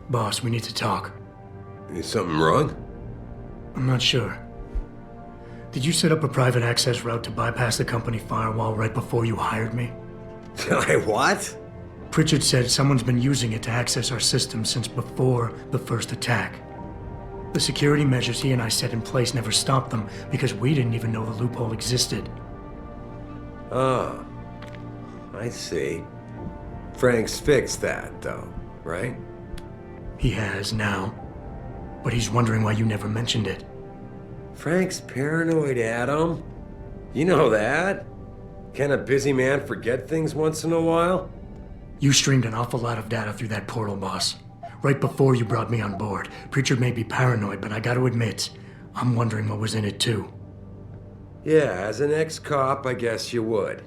Boss, we need to talk. Is something wrong? I'm not sure. Did you set up a private access route to bypass the company firewall right before you hired me? What? Pritchard said someone's been using it to access our system since before the first attack. The security measures he and I set in place never stopped them because we didn't even know the loophole existed. Ah, I see. Frank's fixed that, though, right? He has now, but he's wondering why you never mentioned it. Frank's paranoid, Adam. You know that. Can a busy man forget things once in a while? You streamed an awful lot of data through that portal, boss. Right before you brought me on board. Pritchard may be paranoid, but I gotta admit, I'm wondering what was in it too. Yeah, as an ex-cop, I guess you would.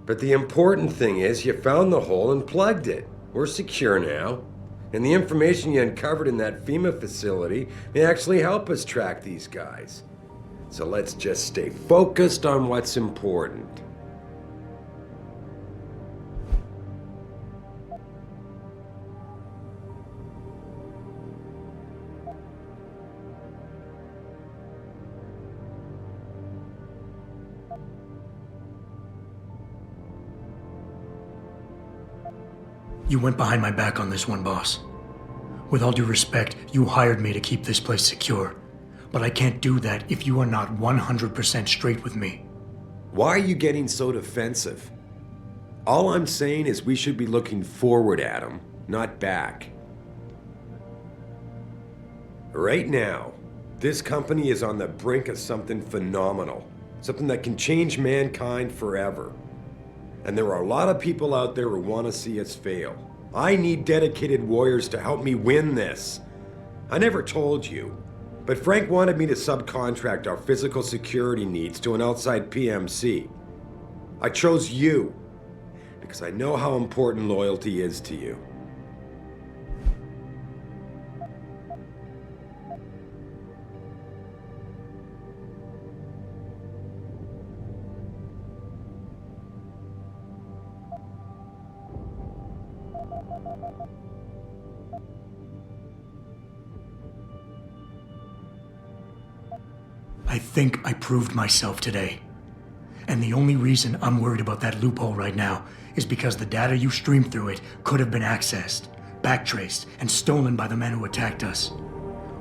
But the important thing is you found the hole and plugged it. We're secure now. And the information you uncovered in that FEMA facility may actually help us track these guys. So let's just stay focused on what's important. You went behind my back on this one, boss. With all due respect, you hired me to keep this place secure. But I can't do that if you are not 100% straight with me. Why are you getting so defensive? All I'm saying is we should be looking forward, Adam, not back. Right now, this company is on the brink of something phenomenal. Something that can change mankind forever. And there are a lot of people out there who want to see us fail. I need dedicated warriors to help me win this. I never told you, but Frank wanted me to subcontract our physical security needs to an outside PMC. I chose you because I know how important loyalty is to you. I think I proved myself today. And the only reason I'm worried about that loophole right now is because the data you streamed through it could have been accessed, backtraced, and stolen by the men who attacked us.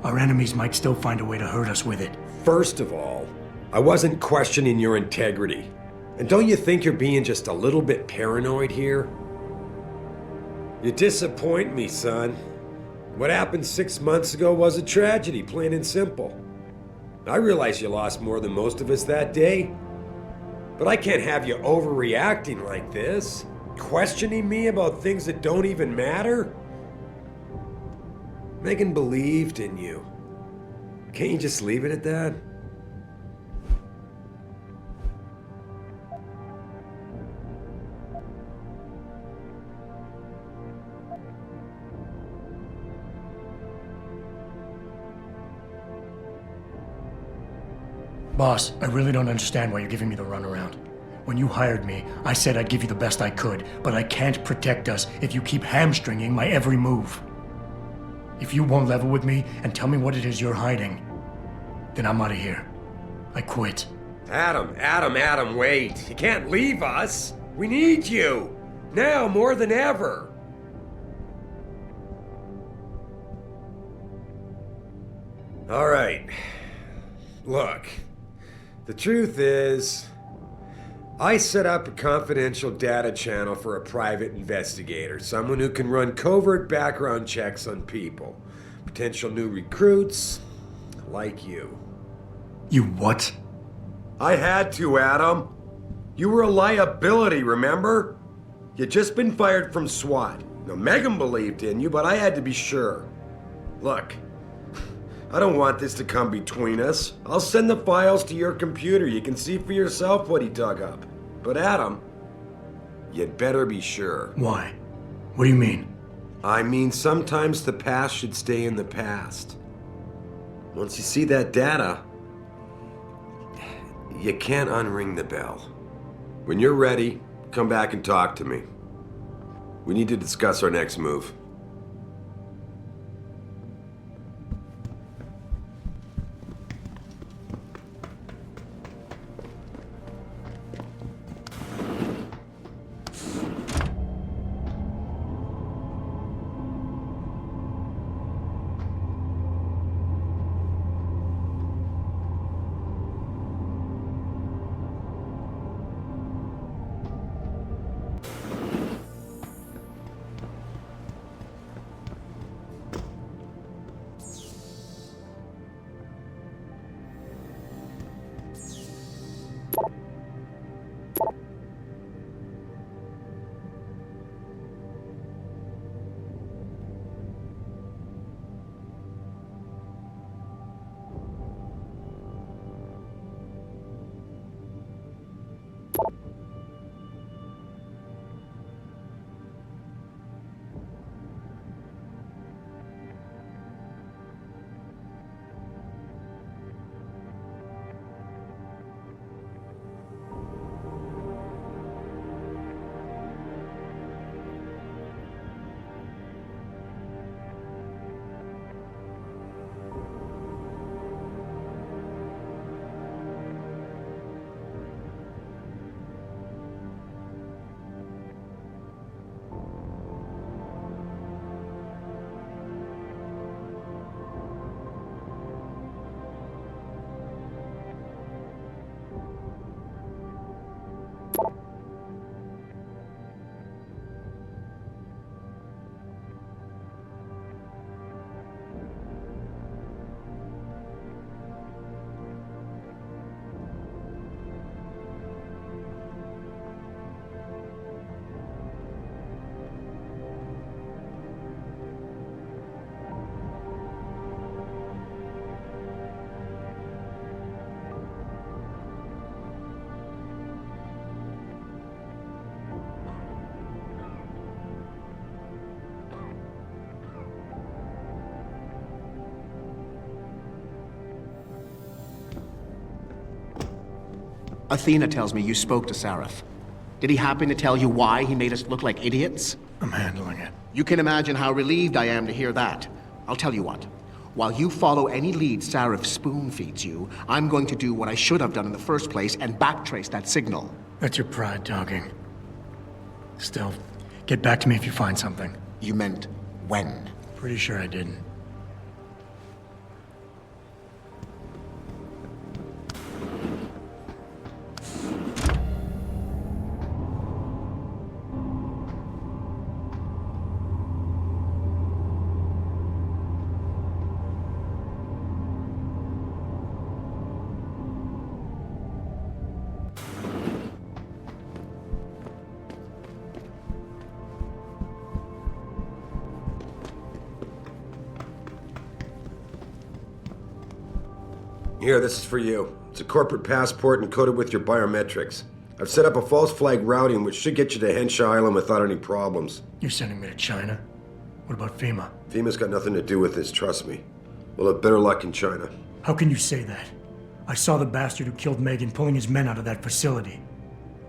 Our enemies might still find a way to hurt us with it. First of all, I wasn't questioning your integrity. And don't you think you're being just a little bit paranoid here? You disappoint me, son. What happened 6 months ago was a tragedy, plain and simple. I realize you lost more than most of us that day. But I can't have you overreacting like this. Questioning me about things that don't even matter. Megan believed in you. Can't you just leave it at that? Boss, I really don't understand why you're giving me the runaround. When you hired me, I said I'd give you the best I could, but I can't protect us if you keep hamstringing my every move. If you won't level with me and tell me what it is you're hiding, then I'm out of here. I quit. Adam, wait. You can't leave us. We need you. Now more than ever. All right. Look. The truth is, I set up a confidential data channel for a private investigator, someone who can run covert background checks on people, potential new recruits, like you. You what? I had to, Adam. You were a liability, remember? You'd just been fired from SWAT. Now, Megan believed in you, but I had to be sure. Look. I don't want this to come between us. I'll send the files to your computer. You can see for yourself what he dug up. But Adam, you'd better be sure. Why? What do you mean? I mean, sometimes the past should stay in the past. Once you see that data, you can't unring the bell. When you're ready, come back and talk to me. We need to discuss our next move. Athena tells me you spoke to Sareth. Did he happen to tell you why he made us look like idiots? I'm handling it. You can imagine how relieved I am to hear that. I'll tell you what. While you follow any lead Sareth spoon-feeds you, I'm going to do what I should have done in the first place and backtrace that signal. That's your pride talking. Still, get back to me if you find something. You meant when? Pretty sure I didn't. Here, this is for you. It's a corporate passport encoded with your biometrics. I've set up a false flag routing which should get you to Hengsha Island without any problems. You're sending me to China? What about FEMA? FEMA's got nothing to do with this, trust me. We'll have better luck in China. How can you say that? I saw the bastard who killed Megan pulling his men out of that facility.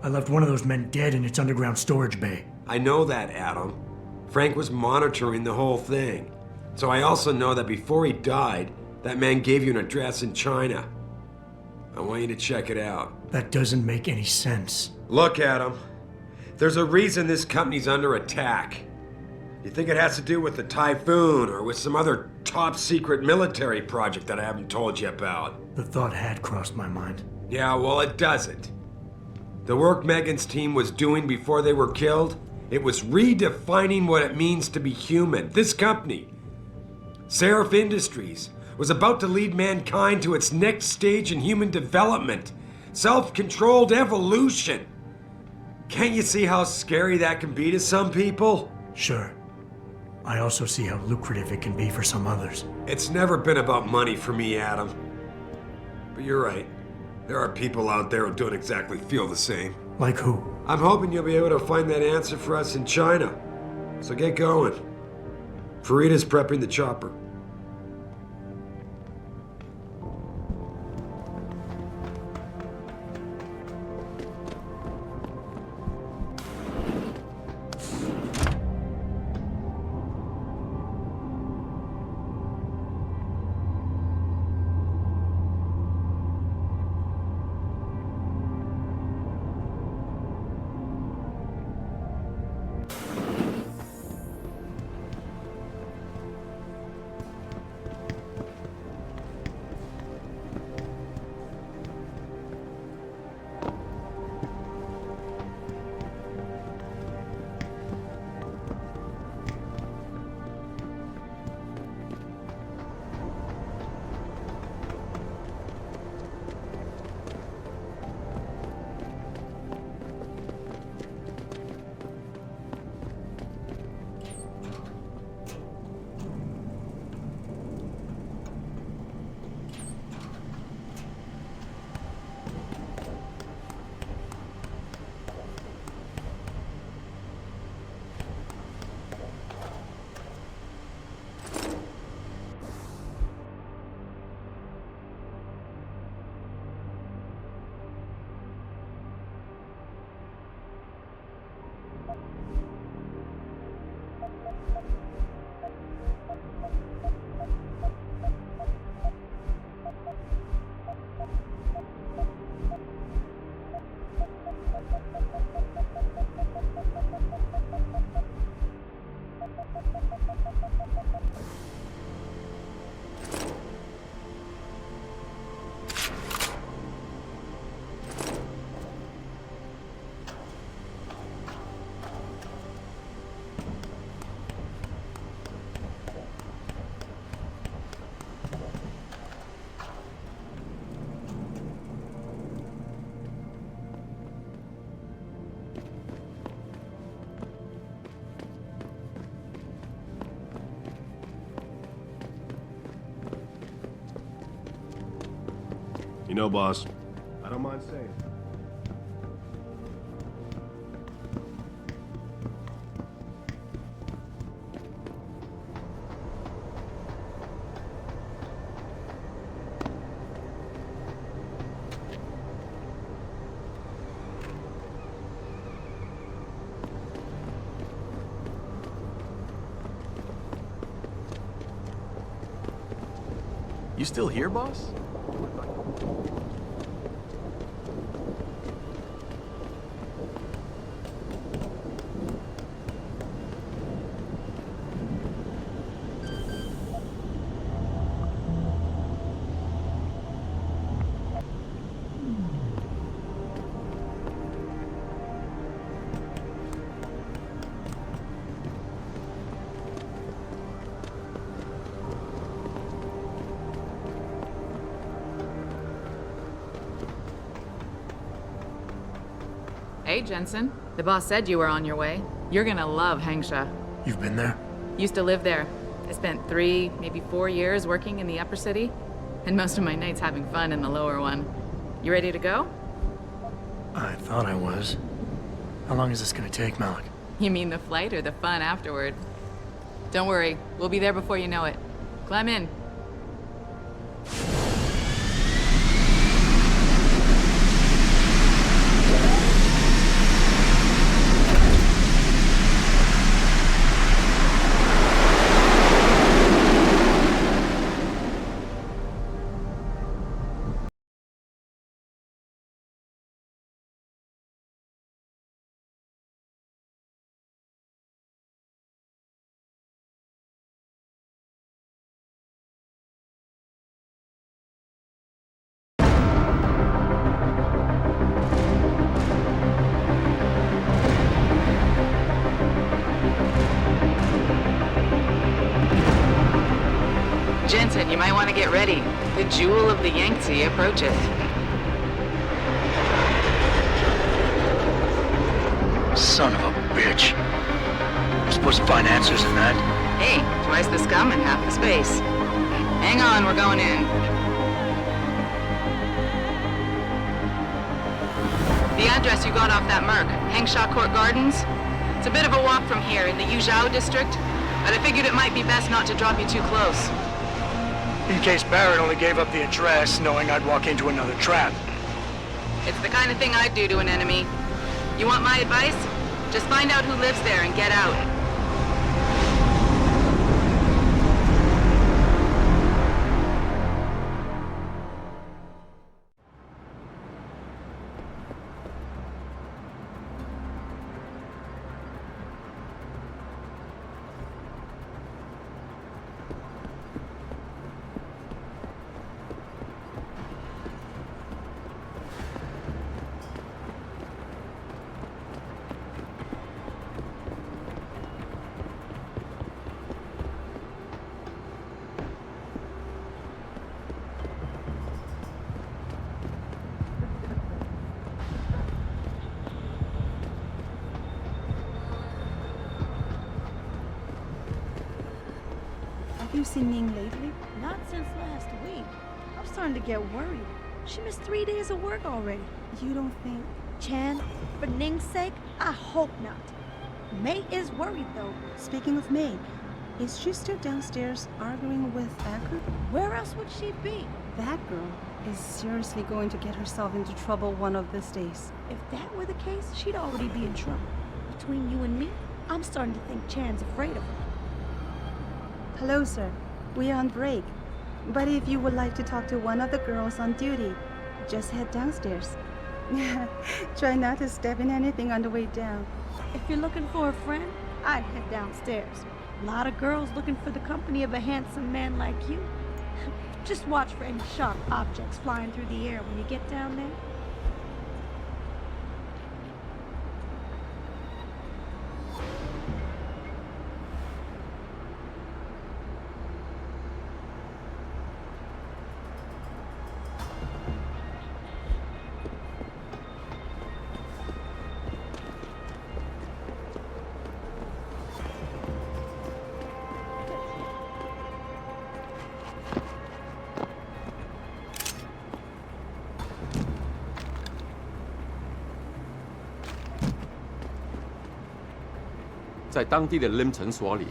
I left one of those men dead in its underground storage bay. I know that, Adam. Frank was monitoring the whole thing. So I also know that before he died, that man gave you an address in China. I want you to check it out. That doesn't make any sense. Look, Adam. There's a reason this company's under attack. You think it has to do with the typhoon or with some other top secret military project that I haven't told you about? The thought had crossed my mind. Yeah, well, it doesn't. The work Megan's team was doing before they were killed, it was redefining what it means to be human. This company, Seraph Industries, was about to lead mankind to its next stage in human development. Self-controlled evolution. Can't you see how scary that can be to some people? Sure. I also see how lucrative it can be for some others. It's never been about money for me, Adam. But you're right. There are people out there who don't exactly feel the same. Like who? I'm hoping you'll be able to find that answer for us in China. So get going. Farida's prepping the chopper. You know, boss, I don't mind saying. You still here, boss? Hey, Jensen. The boss said you were on your way. You're gonna love Hengsha. You've been there? Used to live there. I spent 3, maybe 4 years working in the upper city, and most of my nights having fun in the lower one. You ready to go? I thought I was. How long is this gonna take, Malik? You mean the flight or the fun afterward? Don't worry, we'll be there before you know it. Climb in. Jensen, you might want to get ready. The jewel of the Yangtze approaches. Son of a bitch. I'm supposed to find answers in that. Hey, twice the scum and half the space. Hang on, we're going in. The address you got off that Merc, Hengsha Court Gardens. It's a bit of a walk from here in the Yuzhou district, but I figured it might be best not to drop you too close. In case Barrett only gave up the address, knowing I'd walk into another trap. It's the kind of thing I'd do to an enemy. You want my advice? Just find out who lives there and get out. Have you seen Ning lately? Not since last week. I'm starting to get worried. She missed 3 days of work already. You don't think... Chan, for Ning's sake, I hope not. May is worried though. Speaking of May, is she still downstairs arguing with that group? Where else would she be? That girl is seriously going to get herself into trouble one of these days. If that were the case, she'd already be in trouble. Between you and me, I'm starting to think Chan's afraid of her. Hello, sir. We are on break. But if you would like to talk to one of the girls on duty, just head downstairs. Try not to step in anything on the way down. If you're looking for a friend, I'd head downstairs. A lot of girls looking for the company of a handsome man like you. Just watch for any sharp objects flying through the air when you get down there.在当地的 LIM 诊所里，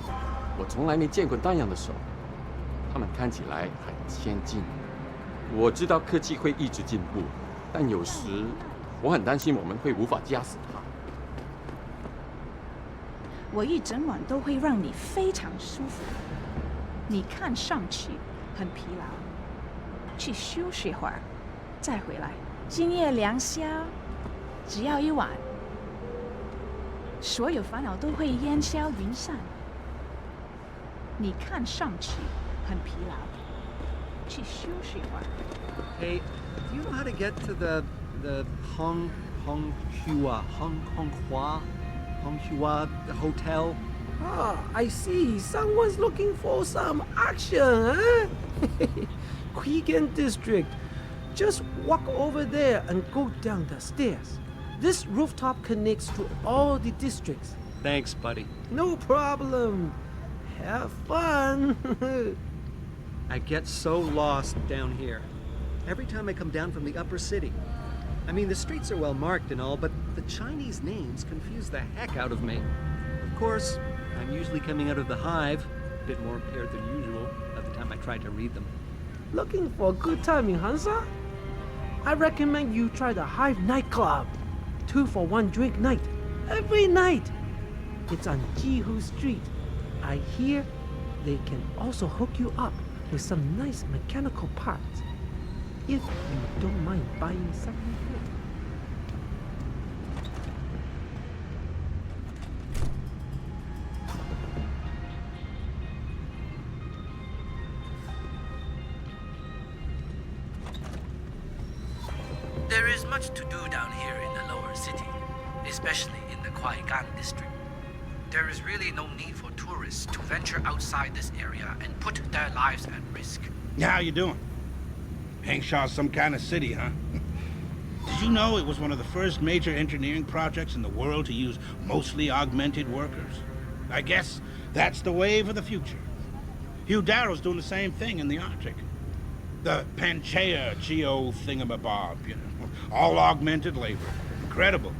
我从来没见过那样的手，他们看起来很先进。我知道科技会一直进步，但有时我很担心我们会无法夹死它。我一整晚都会让你非常舒服。你看上去很疲劳，去休息会儿，再回来。今夜良宵，只要一晚，所有烦恼都会烟消云散。你看上去很疲劳，去休息会儿。 Hey, do you know how to get to the Honghua hotel? Ah, I see. Someone's looking for some action, huh? Quigan District. Just walk over there and go down the stairs. This rooftop connects to all the districts. Thanks, buddy. No problem. Have fun. I get so lost down here. Every time I come down from the upper city. I mean, the streets are well marked and all, but the Chinese names confuse the heck out of me. Of course, I'm usually coming out of the hive, a bit more impaired than usual by the time I try to read them. Looking for a good time in Hengsha? I recommend you try the Hive nightclub. 2 for 1 drink night. Every night. It's on Jihu Street. I hear they can also hook you up with some nice mechanical parts. If you don't mind buying second-hand. There is much to do down here in the lower city, especially in the Kwaigan district. There is really no need for tourists to venture outside this area and put their lives at risk. How you doing? Hengsha's some kind of city, huh? Did you know it was one of the first major engineering projects in the world to use mostly augmented workers? I guess that's the wave of the future. Hugh Darrow's doing the same thing in the Arctic. The Panchaea Geo thingamabob, you know. All augmented labor. Incredible.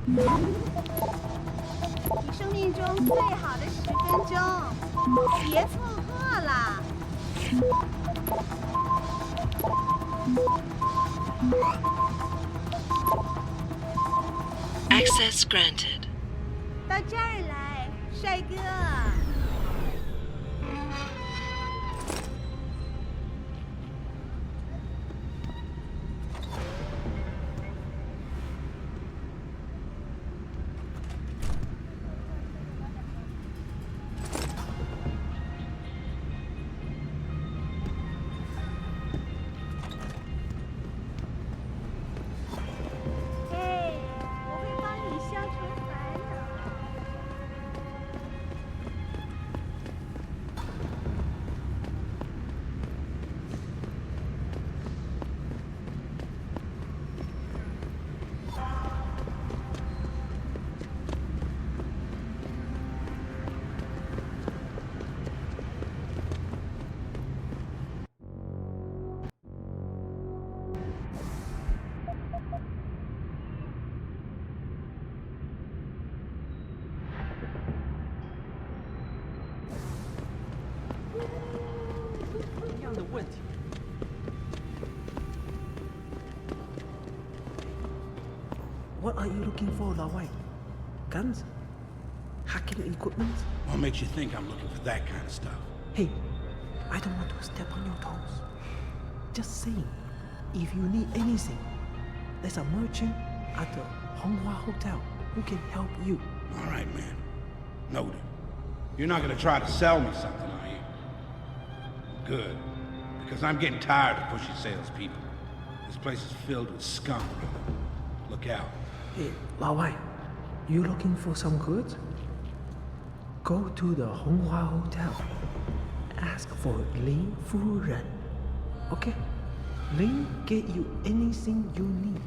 你生命中最好的10分钟，别错过了。Access granted. 到这儿来，帅哥。What are you looking for, La White? Guns? Hacking equipment? What makes you think I'm looking for that kind of stuff? Hey, I don't want to step on your toes. Just saying, if you need anything, there's a merchant at the Honghua Hotel who can help you. All right, man. Noted. You're not gonna try to sell me something, are you? Good. Because I'm getting tired of pushy salespeople. This place is filled with skunk. Look out. Hey, La White, you looking for some goods? Go to the Honghua Hotel. Ask for Lin Fu Ren. Okay? Lin get you anything you need.